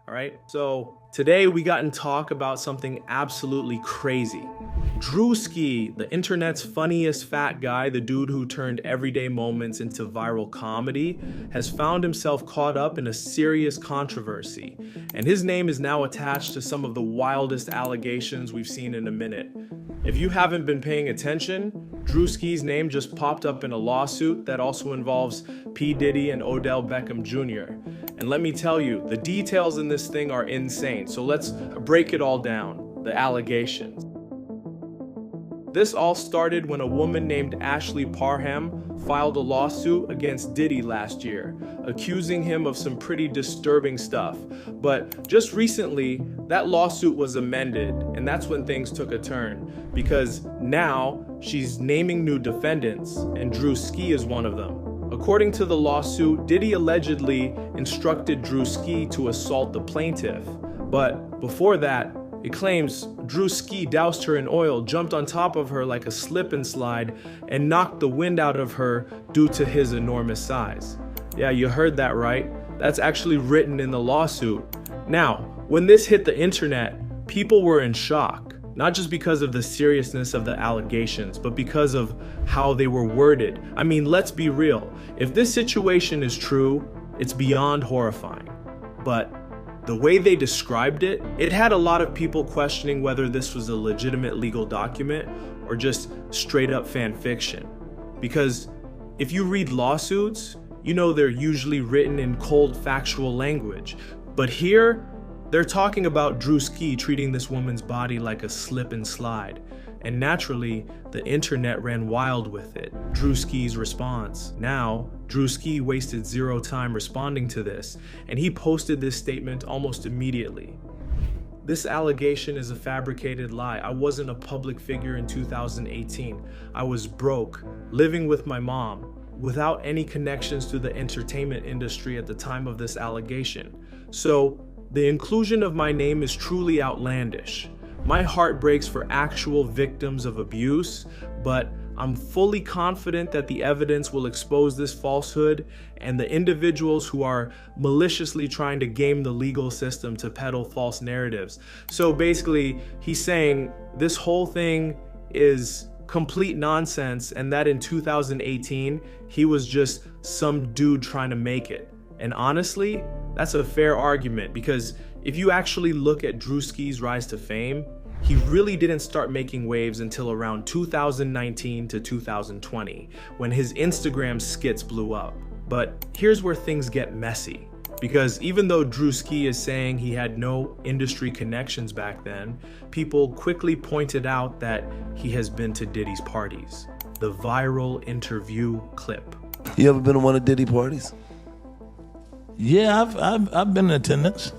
All right, so today we got in talk about something absolutely crazy. Druski, the internet's funniest fat guy, the dude who turned everyday moments into viral comedy, has found himself caught up in a serious controversy, and his name is now attached to some of the wildest allegations we've seen in a minute. If you haven't been paying attention, Druski's name just popped up in a lawsuit that also involves P. Diddy and Odell Beckham Jr. And let me tell you, the details in this thing are insane, so let's break it all down, the allegations. This all started when a woman named Ashley Parham filed a lawsuit against Diddy last year, accusing him of some pretty disturbing stuff. But just recently, that lawsuit was amended, and that's when things took a turn, because now she's naming new defendants, and Druski is one of them. According to the lawsuit, Diddy allegedly instructed Druski to assault the plaintiff, but before that, it claims Druski doused her in oil, jumped on top of her like a slip and slide, and knocked the wind out of her due to his enormous size. Yeah, you heard that right. That's actually written in the lawsuit. Now, when this hit the internet, people were in shock, not just because of the seriousness of the allegations, but because of how they were worded. I mean, let's be real. If this situation is true, it's beyond horrifying. But the way they described it, it had a lot of people questioning whether this was a legitimate legal document or just straight up fan fiction. Because if you read lawsuits, you know they're usually written in cold factual language. But here, they're talking about Druski treating this woman's body like a slip and slide. And naturally, the internet ran wild with it. Druski's response. Now, Druski wasted zero time responding to this, and he posted this statement almost immediately. This allegation is a fabricated lie. I wasn't a public figure in 2018. I was broke, living with my mom, without any connections to the entertainment industry at the time of this allegation. So, the inclusion of my name is truly outlandish. My heart breaks for actual victims of abuse, but I'm fully confident that the evidence will expose this falsehood and the individuals who are maliciously trying to game the legal system to peddle false narratives. So basically, he's saying this whole thing is complete nonsense and that in 2018, he was just some dude trying to make it. And honestly, that's a fair argument because if you actually look at Druski's rise to fame, he really didn't start making waves until around 2019 to 2020, when his Instagram skits blew up. But here's where things get messy, because even though Druski is saying he had no industry connections back then, people quickly pointed out that he has been to Diddy's parties. The viral interview clip. You ever been to one of Diddy parties? Yeah, I've been in attendance.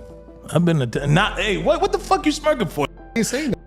Hey, what the fuck you smirking for? You saying that?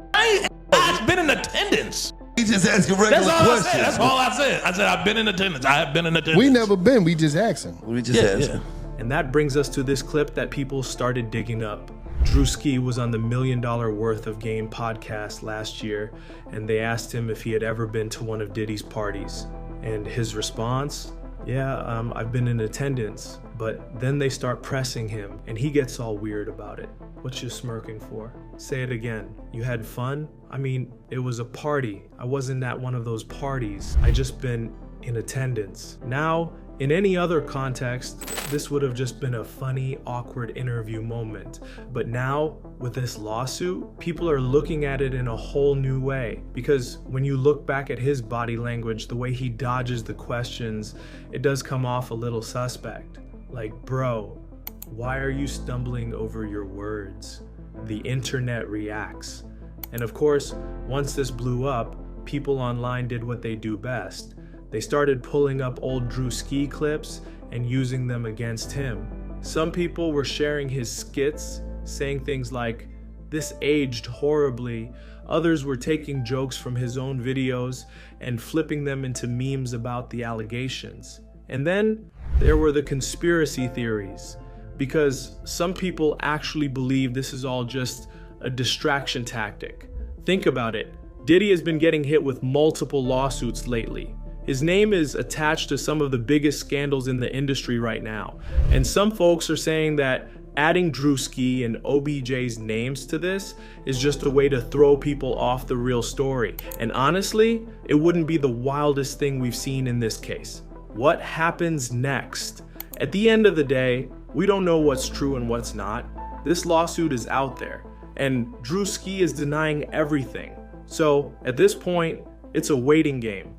I've been in attendance. He just asking regular questions. That's all I said. I said I've been in attendance. I have been in attendance. We never been. We just asking. We just asking. Yeah. And that brings us to this clip that people started digging up. Druski was on the $1 Million Worth of Game podcast last year, and they asked him if he had ever been to one of Diddy's parties. And his response, I've been in attendance. But then they start pressing him, and he gets all weird about it. What you smirking for? Say it again. You had fun? I mean, it was a party. I wasn't at one of those parties. I just been in attendance. Now, in any other context, this would have just been a funny, awkward interview moment. But now, with this lawsuit, people are looking at it in a whole new way. Because when you look back at his body language, the way he dodges the questions, it does come off a little suspect. Like, bro, why are you stumbling over your words? The internet reacts. And of course, once this blew up, people online did what they do best. They started pulling up old Druski clips and using them against him. Some people were sharing his skits, saying things like, "This aged horribly." Others were taking jokes from his own videos and flipping them into memes about the allegations. And then there were the conspiracy theories, because some people actually believe this is all just a distraction tactic. Think about it. Diddy has been getting hit with multiple lawsuits lately. His name is attached to some of the biggest scandals in the industry right now. And some folks are saying that Adding Druski and OBJ's names to this is just a way to throw people off the real story. And honestly, it wouldn't be the wildest thing we've seen in this case. What happens next? At the end of the day, we don't know what's true and what's not. This lawsuit is out there, and Druski is denying everything. So at this point, it's a waiting game.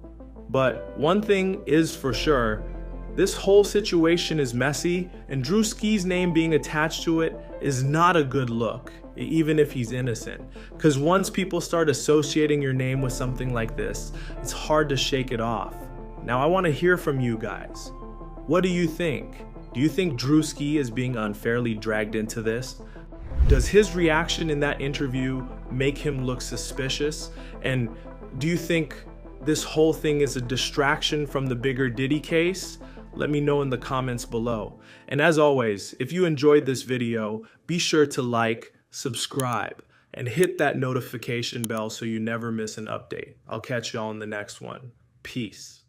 But one thing is for sure, this whole situation is messy, and Druski's name being attached to it is not a good look, even if he's innocent. Because once people start associating your name with something like this, it's hard to shake it off. Now I want to hear from you guys. What do you think? Do you think Druski is being unfairly dragged into this? Does his reaction in that interview make him look suspicious? And do you think this whole thing is a distraction from the bigger Diddy case? Let me know in the comments below. And as always, if you enjoyed this video, be sure to like, subscribe, and hit that notification bell so you never miss an update. I'll catch y'all in the next one. Peace.